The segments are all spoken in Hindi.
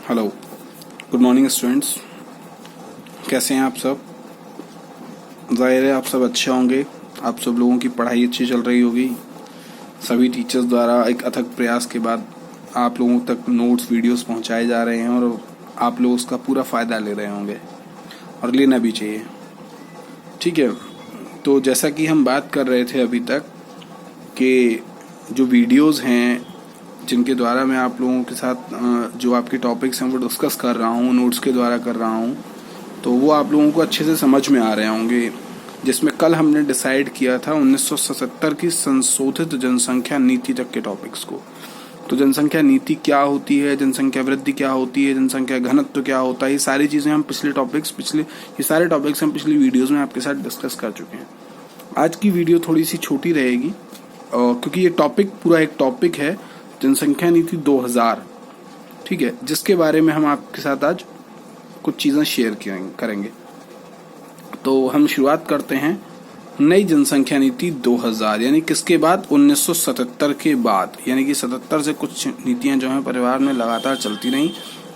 Hello, good morning students. कैसे हैं आप सब? जाहिर है आप सब अच्छे होंगे। आप सब लोगों की पढ़ाई अच्छी चल रही होगी। सभी टीचर्स द्वारा एक अथक प्रयास के बाद आप लोगों तक नोट्स वीडियोस पहुंचाए जा रहे हैं और आप लोग उसका पूरा फ़ायदा ले रहे होंगे और लेना भी चाहिए। ठीक है, तो जैसा कि हम बात कर रहे थे अभी तक कि जो वीडियोस हैं जिनके द्वारा मैं आप लोगों के साथ जो आपके टॉपिक्स हैं वो डिस्कस कर रहा हूँ, नोट्स के द्वारा कर रहा हूँ, तो वो आप लोगों को अच्छे से समझ में आ रहे होंगे। जिसमें कल हमने डिसाइड किया था 1977 की संशोधित जनसंख्या नीति तक के टॉपिक्स को। तो जनसंख्या नीति क्या होती है, जनसंख्या वृद्धि क्या होती है, जनसंख्या घनत्व क्या होता है, ये सारी चीज़ें हम ये सारे टॉपिक्स हम पिछली वीडियोज़ में आपके साथ डिस्कस कर चुके हैं। आज की वीडियो थोड़ी सी छोटी रहेगी क्योंकि ये टॉपिक पूरा एक टॉपिक है जनसंख्या नीति 2000, ठीक है, जिसके बारे में हम आपके साथ आज कुछ चीज़ें शेयर करेंगे। तो हम शुरुआत करते हैं नई जनसंख्या नीति 2000 यानी किसके बाद? 1977 के बाद। यानी कि 77 से कुछ नीतियां जो हैं परिवार में लगातार चलती रहीं।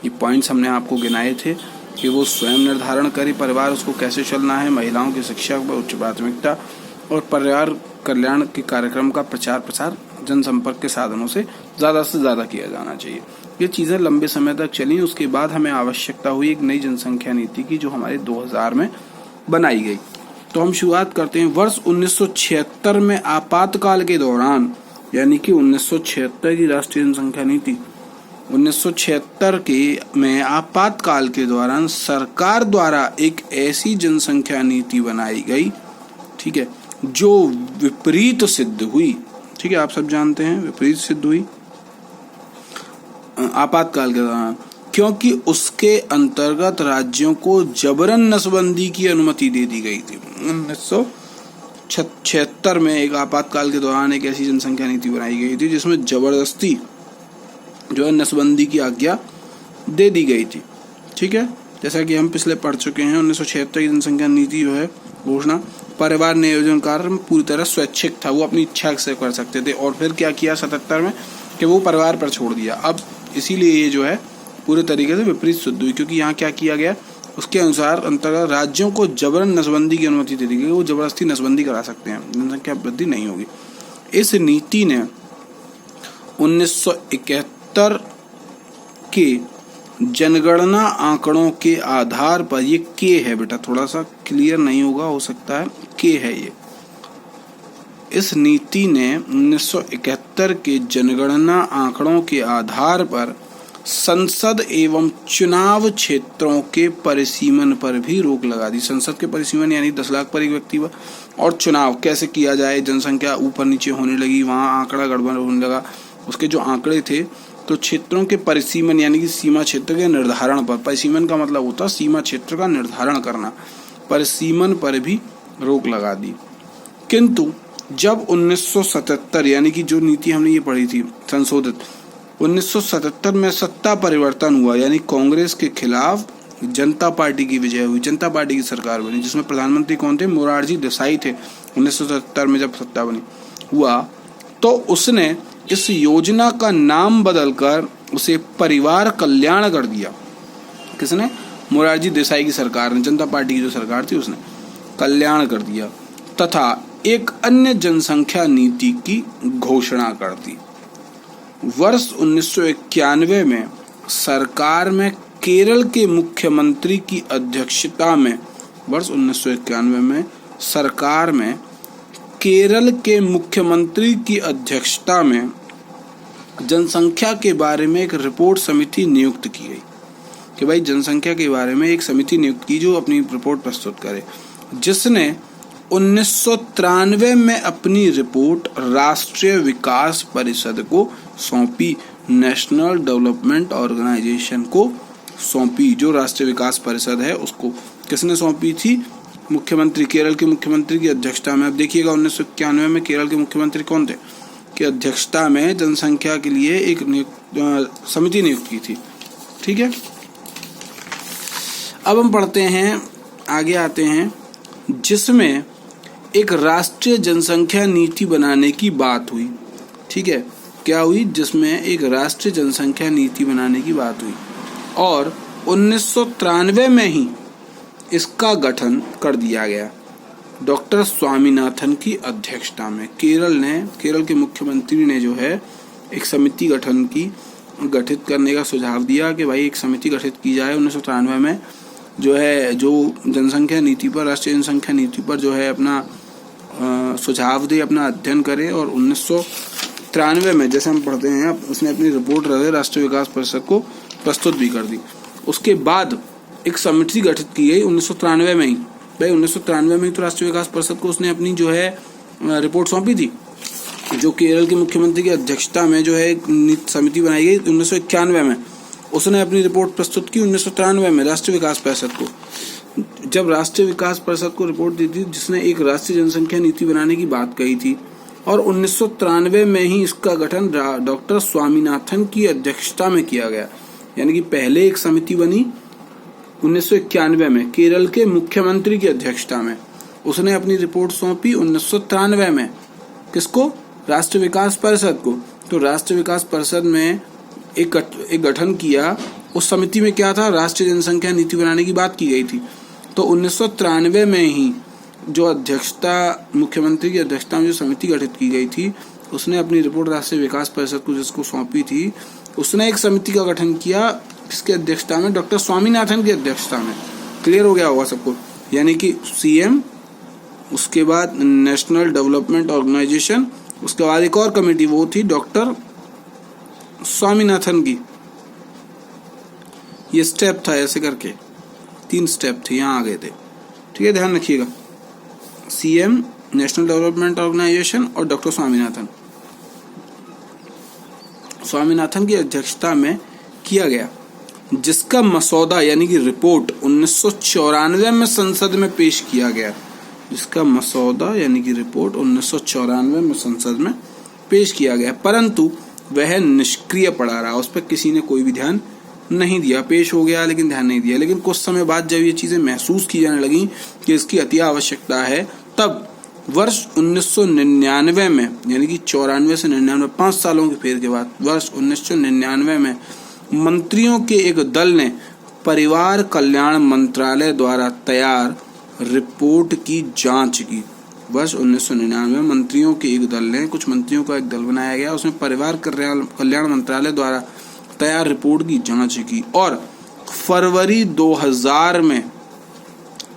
ये पॉइंट्स हमने आपको गिनाए थे कि वो स्वयं निर्धारण करे परिवार उसको कैसे चलना है, महिलाओं की शिक्षा पर उच्च प्राथमिकता और परिवार कल्याण के कार्यक्रम का प्रचार जनसंपर्क के साधनों से ज़्यादा किया जाना चाहिए। ये चीज़ें लंबे समय तक चली। उसके बाद हमें आवश्यकता हुई एक नई जनसंख्या नीति की जो हमारे 2000 में बनाई गई। तो हम शुरुआत करते हैं वर्ष 1976 में आपातकाल के दौरान, यानी कि 1976 की राष्ट्रीय जनसंख्या नीति 1976 के में आपातकाल के दौरान सरकार द्वारा एक ऐसी जनसंख्या नीति बनाई गई, ठीक है, जो विपरीत सिद्ध हुई। ठीक है, आप सब जानते हैं विपरीत सिद्ध हुई आपातकाल के दौरान, क्योंकि उसके अंतर्गत राज्यों को जबरन नसबंदी की अनुमति दे दी गई थी। 1976 में एक आपातकाल के दौरान एक ऐसी जनसंख्या नीति बनाई गई थी जिसमें जबरदस्ती जो है नसबंदी की आज्ञा दे दी गई थी। ठीक है, जैसा कि हम पिछले पढ़ चुके हैं 1976 की जनसंख्या नीति जो है घोषणा परिवार नियोजन कार्य पूरी तरह स्वैच्छिक था, वो अपनी इच्छा से कर सकते थे। और फिर क्या किया 77 में कि वो परिवार पर छोड़ दिया। अब इसीलिए ये जो है पूरे तरीके से विपरीत सिद्ध हुई, क्योंकि यहाँ क्या किया गया, उसके अनुसार अंतर्गत राज्यों को जबरन नसबंदी की अनुमति दे दी गई। वो जबरदस्ती नसबंदी करा सकते हैं, जनसंख्या वृद्धि नहीं होगी। इस नीति ने 1971 के जनगणना आंकड़ों के आधार पर, ये के है बेटा, थोड़ा सा क्लियर नहीं होगा, हो सकता है के है ये। इस नीति ने 1971 के जनगणना आंकड़ों के आधार पर संसद एवं चुनाव क्षेत्रों के परिसीमन पर भी रोक लगा दी। संसद के परिसीमन यानी 10 लाख पर एक व्यक्ति पर, और चुनाव कैसे किया जाए, जनसंख्या ऊपर नीचे होने लगी, वहाँ आंकड़ा गड़बड़ होने लगा। उसके जो आंकड़े थे तो क्षेत्रों के परिसीमन यानी कि सीमा क्षेत्र के निर्धारण पर, परिसीमन का मतलब होता है सीमा क्षेत्र का निर्धारण करना, परिसीमन पर भी रोक लगा दी। किंतु जब 1977 यानी कि जो नीति हमने ये पढ़ी थी संशोधित, 1977 में सत्ता परिवर्तन हुआ, यानी कांग्रेस के खिलाफ जनता पार्टी की विजय हुई, जनता पार्टी की सरकार बनी, जिसमें प्रधानमंत्री कौन थे? मोरारजी देसाई थे। 1977 में जब सत्ता बनी हुआ तो उसने इस योजना का नाम बदलकर उसे परिवार कल्याण कर दिया। किसने? मोरारजी देसाई की सरकार ने, जनता पार्टी की जो सरकार थी उसने कल्याण कर दिया तथा एक अन्य जनसंख्या नीति की घोषणा कर दी। वर्ष 1991 में सरकार में केरल के मुख्यमंत्री की अध्यक्षता में, वर्ष 1991 में सरकार में केरल के मुख्यमंत्री की अध्यक्षता में जनसंख्या के बारे में एक रिपोर्ट समिति नियुक्त की गई कि भाई जनसंख्या के बारे में एक समिति नियुक्त की जो अपनी रिपोर्ट प्रस्तुत करे, जिसने 1993 में अपनी रिपोर्ट राष्ट्रीय विकास परिषद को सौंपी, नेशनल डेवलपमेंट ऑर्गेनाइजेशन को सौंपी। जो राष्ट्रीय विकास परिषद है उसको किसने सौंपी थी? मुख्यमंत्री, केरल के मुख्यमंत्री की अध्यक्षता में। अब देखिएगा 1991 में केरल के मुख्यमंत्री कौन थे की अध्यक्षता में जनसंख्या के लिए एक समिति नियुक्त की थी। ठीक है, अब हम पढ़ते हैं, आगे आते हैं, जिसमें एक राष्ट्रीय जनसंख्या नीति बनाने की बात हुई। ठीक है, क्या हुई? जिसमें एक राष्ट्रीय जनसंख्या नीति बनाने की बात हुई। और 1993 में ही इसका गठन कर दिया गया डॉक्टर स्वामीनाथन की अध्यक्षता में। केरल के मुख्यमंत्री ने जो है एक समिति गठित करने का सुझाव दिया कि भाई एक समिति गठित की जाए 1993 में, जो है जो जनसंख्या नीति पर, राष्ट्रीय जनसंख्या नीति पर जो है अपना सुझाव दे, अपना अध्ययन करे। और 1993 में जैसे हम पढ़ते हैं उसने अपनी रिपोर्ट राष्ट्रीय विकास परिषद को प्रस्तुत भी कर दी। उसके बाद एक समिति गठित की गई 1993 में ही। भाई 1993 में ही तो राष्ट्रीय विकास परिषद को उसने अपनी जो है रिपोर्ट सौंपी थी, जो केरल के मुख्यमंत्री की अध्यक्षता में जो है एक समिति बनाई गई 1991 में। उसने अपनी रिपोर्ट प्रस्तुत की 1993 में राष्ट्रीय विकास परिषद को। जब राष्ट्रीय विकास परिषद को रिपोर्ट दी थी, जिसने एक राष्ट्रीय जनसंख्या नीति बनाने की बात कही थी, और 1993 में ही इसका गठन डॉक्टर स्वामीनाथन की अध्यक्षता में किया गया। यानी कि पहले एक समिति बनी 1991 में केरल के मुख्यमंत्री की अध्यक्षता में, उसने अपनी रिपोर्ट सौंपी 1993 में। किसको? राष्ट्रीय विकास परिषद को। तो राष्ट्रीय विकास परिषद में एक गठन किया। उस समिति में क्या था? राष्ट्रीय जनसंख्या नीति बनाने की बात की गई थी। तो 1993 में ही जो अध्यक्षता, मुख्यमंत्री की अध्यक्षता में जो समिति गठित की गई थी, उसने अपनी रिपोर्ट राष्ट्रीय विकास परिषद को जिसको सौंपी थी, उसने एक समिति का गठन किया इसके अध्यक्षता में, डॉक्टर स्वामीनाथन की अध्यक्षता में। क्लियर हो गया होगा सबको। यानी कि सीएम, उसके बाद नेशनल डेवलपमेंट ऑर्गेनाइजेशन, उसके बाद एक और कमेटी, वो थी डॉक्टर स्वामीनाथन की। ये स्टेप था, ऐसे करके 3 स्टेप थे, यहाँ आ गए थे। ठीक है, ध्यान रखिएगा। सीएम, नेशनल डेवलपमेंट ऑर्गेनाइजेशन और डॉक्टर स्वामीनाथन की अध्यक्षता में किया गया, जिसका मसौदा यानी कि रिपोर्ट 1994 में संसद में पेश किया गया। जिसका मसौदा यानी कि रिपोर्ट 1994 में संसद में पेश किया गया, परंतु वह निष्क्रिय पड़ा रहा। उस पर किसी ने कोई भी ध्यान नहीं दिया। पेश हो गया लेकिन ध्यान नहीं दिया। लेकिन कुछ समय बाद जब ये चीजें महसूस की जाने लगी कि इसकी अति आवश्यकता है, तब वर्ष 1999 में, यानी कि 94 से 99, 5 सालों के फेर के बाद वर्ष 1999 में मंत्रियों के एक दल ने परिवार कल्याण मंत्रालय द्वारा तैयार रिपोर्ट की जांच की। वर्ष 1999 में मंत्रियों के एक दल ने, कुछ मंत्रियों का एक दल बनाया गया, उसमें परिवार कल्याण मंत्रालय द्वारा तैयार रिपोर्ट की जांच की। और फरवरी 2000 में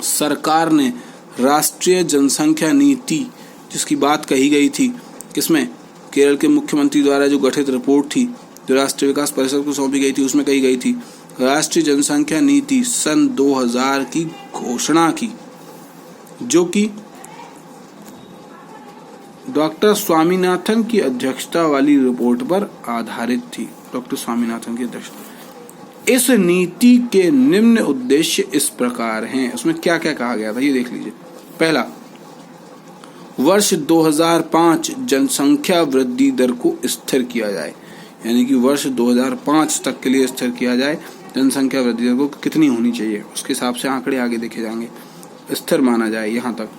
सरकार ने राष्ट्रीय जनसंख्या नीति, जिसकी बात कही गई थी, किसमें? केरल के मुख्यमंत्री द्वारा जो गठित रिपोर्ट थी, जो राष्ट्रीय विकास परिषद को सौंपी गई थी, उसमें कही गई थी राष्ट्रीय जनसंख्या नीति सन 2000 की घोषणा की, जो कि डॉक्टर स्वामीनाथन की अध्यक्षता वाली रिपोर्ट पर आधारित थी। डॉक्टर स्वामीनाथन की अध्यक्षता। इस नीति के निम्न उद्देश्य इस प्रकार हैं। उसमें क्या क्या कहा गया था ये देख लीजिए। पहला, वर्ष 2005 जनसंख्या वृद्धि दर को स्थिर किया जाए, यानी कि वर्ष 2005 तक के लिए स्थिर किया जाए जनसंख्या वृद्धि दर को कितनी होनी चाहिए, उसके हिसाब से आंकड़े आगे देखे जाएंगे, स्थिर माना जाए। यहाँ तक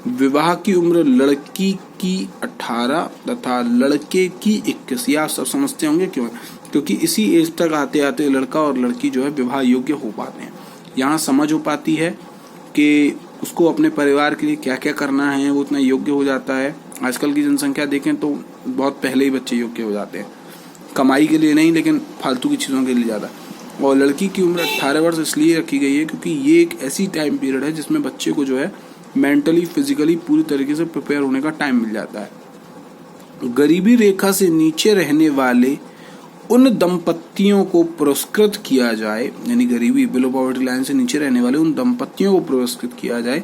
विवाह की उम्र लड़की की 18 तथा लड़के की 21। आप सब समझते होंगे क्यों? क्योंकि इसी एज तक आते आते लड़का और लड़की जो है विवाह योग्य हो पाते हैं। यहाँ समझ हो पाती है कि उसको अपने परिवार के लिए क्या क्या करना है, वो उतना योग्य हो जाता है। आजकल की जनसंख्या देखें तो बहुत पहले ही बच्चे योग्य हो जाते हैं, कमाई के लिए नहीं लेकिन फालतू की चीज़ों के लिए ज़्यादा। और लड़की की उम्र 18 वर्ष इसलिए रखी गई है क्योंकि ये एक ऐसी टाइम पीरियड है जिसमें बच्चे को जो है मेंटली फिजिकली पूरी तरीके से प्रिपेयर होने का टाइम मिल जाता है। गरीबी रेखा से नीचे रहने वाले उन दंपतियों को पुरस्कृत किया जाए, यानी गरीबी बिलो पॉवर्टी लाइन से नीचे रहने वाले उन दंपतियों को पुरस्कृत किया जाए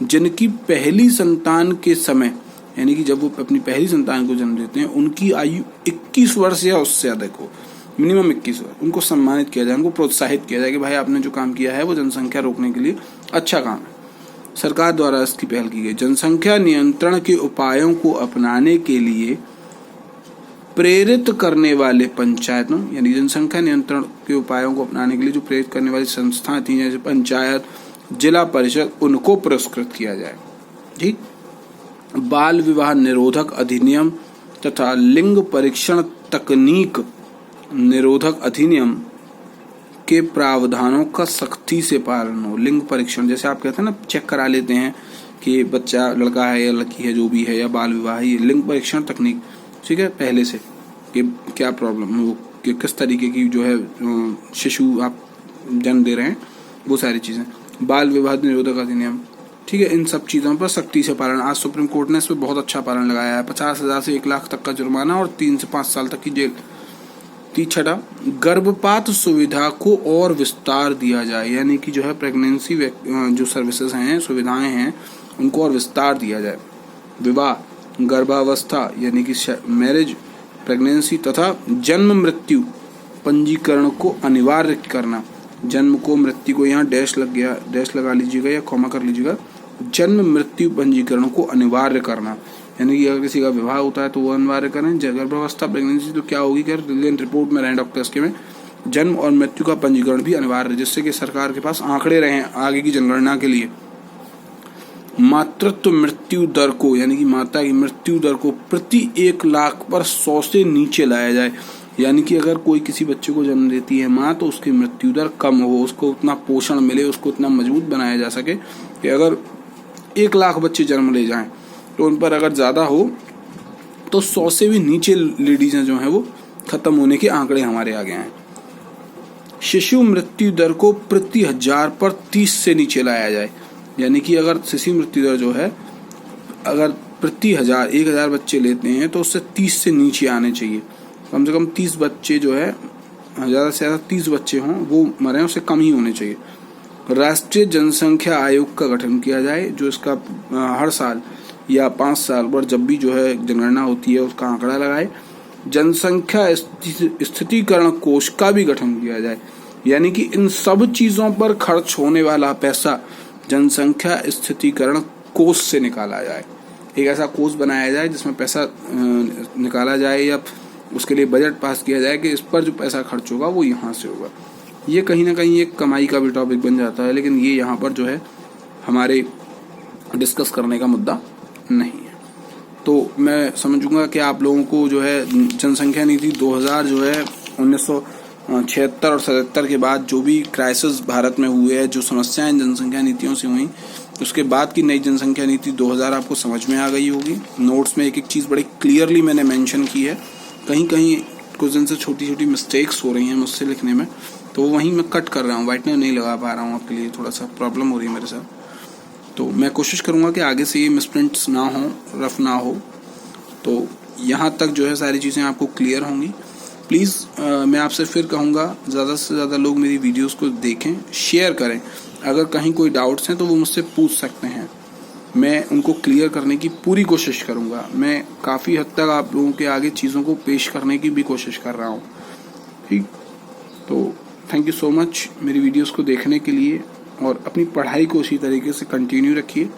जिनकी पहली संतान के समय, यानी कि जब वो अपनी पहली संतान को जन्म देते हैं, उनकी आयु 21 वर्ष या उससे अधिक हो, मिनिमम 21 वर्ष। उनको सम्मानित किया जाए, उनको प्रोत्साहित किया जाए कि भाई आपने जो काम किया है वो जनसंख्या रोकने के लिए अच्छा काम है। सरकार द्वारा इसकी पहल की गई। जनसंख्या नियंत्रण के उपायों को अपनाने के लिए प्रेरित करने वाले पंचायतों, यानी जनसंख्या नियंत्रण के उपायों को अपनाने के लिए जो प्रेरित करने वाली संस्थाएं थी, जैसे पंचायत, जिला परिषद, उनको पुरस्कृत किया जाए। ठीक। बाल विवाह निरोधक अधिनियम तथा लिंग परीक्षण तकनीक निरोधक अधिनियम के प्रावधानों का सख्ती से पालन हो। लिंग परीक्षण, जैसे आप कहते हैं ना, चेक करा लेते हैं कि बच्चा लड़का है या लड़की है, जो भी है, या बाल विवाह है, ये लिंग परीक्षण तकनीक, ठीक है, पहले से कि क्या प्रॉब्लम है, वो कि किस तरीके की जो है शिशु आप जन्म दे रहे हैं, वो सारी चीज़ें। बाल विवाह निरोधक अधिनियम, ठीक है, इन सब चीज़ों पर सख्ती से पालन। आज सुप्रीम कोर्ट ने इस पर बहुत अच्छा पालन लगाया है। 50,000 से 1 लाख तक का जुर्माना और 3 से 5 साल तक की जेल। 6, गर्भपात सुविधा को और विस्तार दिया जाए, यानी कि जो है प्रेगनेंसी जो सर्विसेज हैं, सुविधाएं हैं, उनको और विस्तार दिया जाए। विवाह, गर्भावस्था यानी कि मैरिज, प्रेगनेंसी तथा जन्म मृत्यु पंजीकरण को अनिवार्य करना। जन्म को, मृत्यु को यहाँ डैश लग गया, डैश लगा लीजिएगा या कॉमा कर लीजिएगा। जन्म मृत्यु पंजीकरण को अनिवार्य करना, यानी कि अगर किसी का विवाह होता है तो वो अनिवार्य करें। गर्भावस्था, प्रेगनेंसी तो क्या होगी, रिपोर्ट में रहे डॉक्टर्स के में जन्म और मृत्यु का पंजीकरण भी अनिवार्य है, जिससे कि सरकार के पास आंकड़े रहे आगे की जनगणना के लिए। मातृत्व मृत्यु दर को, यानी कि माता की मृत्यु दर को प्रति 1 लाख पर 100 से नीचे लाया जाए, यानी कि अगर कोई किसी बच्चे को जन्म देती है माँ, तो उसकी मृत्यु दर कम हो, उसको उतना पोषण मिले, उसको उतना मजबूत बनाया जा सके कि अगर 1 लाख बच्चे जन्म ले जाएं तो उन पर अगर ज़्यादा हो तो 100 से भी नीचे लेडीज़ें जो हैं वो खत्म होने के आंकड़े हमारे आ गए हैं। शिशु मृत्यु दर को प्रति 1000 पर 30 से नीचे लाया जाए, यानी कि अगर शिशु मृत्यु दर जो है, अगर प्रति 1000 बच्चे लेते हैं तो उससे 30 से नीचे आने चाहिए। कम से कम 30 बच्चे जो है, ज़्यादा से ज़्यादा 30 बच्चे हों, वो मरे, उससे कम ही होने चाहिए। राष्ट्रीय जनसंख्या आयोग का गठन किया जाए, जो इसका हर साल या 5 साल पर जब भी जो है जनगणना होती है उसका आंकड़ा लगाए। जनसंख्या स्थितीकरण कोष का भी गठन किया जाए, यानी कि इन सब चीज़ों पर खर्च होने वाला पैसा जनसंख्या स्थितीकरण कोष से निकाला जाए। एक ऐसा कोष बनाया जाए जिसमें पैसा निकाला जाए या उसके लिए बजट पास किया जाए कि इस पर जो पैसा खर्च होगा वो यहाँ से होगा। ये कहीं ना कहीं एक कमाई का भी टॉपिक बन जाता है, लेकिन ये यहाँ पर जो है हमारे डिस्कस करने का मुद्दा नहीं है। तो मैं समझूंगा कि आप लोगों को जो है जनसंख्या नीति 2000 जो है 1976 और 77 के बाद जो भी क्राइसिस भारत में हुए हैं, जो समस्याएं जनसंख्या नीतियों से हुई, उसके बाद की नई जनसंख्या नीति 2000 आपको समझ में आ गई होगी। नोट्स में एक एक चीज़ बड़ी क्लियरली मैंने मेंशन की है। कहीं कहीं कुछ दिन से छोटी छोटी मिस्टेक्स हो रही हैं मुझसे लिखने में, तो वहीं मैं कट कर रहा हूँ, व्हाइटनर नहीं लगा पा रहा हूँ आपके लिए, थोड़ा सा प्रॉब्लम हो रही है मेरे साथ। तो मैं कोशिश करूँगा कि आगे से ये मिसप्रिंट्स ना हो, रफ ना हो। तो यहाँ तक जो है सारी चीज़ें आपको क्लियर होंगी। प्लीज़ मैं आपसे फिर कहूँगा, ज़्यादा से ज़्यादा लोग मेरी वीडियोस को देखें, शेयर करें। अगर कहीं कोई डाउट्स हैं तो वो मुझसे पूछ सकते हैं, मैं उनको क्लियर करने की पूरी कोशिश करूँगा। मैं काफ़ी हद तक आप लोगों के आगे चीज़ों को पेश करने की भी कोशिश कर रहा हूँ, ठीक। तो थैंक यू सो मच मेरी वीडियोस को देखने के लिए, और अपनी पढ़ाई को उसी तरीके से कंटिन्यू रखिए,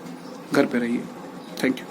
घर पे रहिए। Thank you.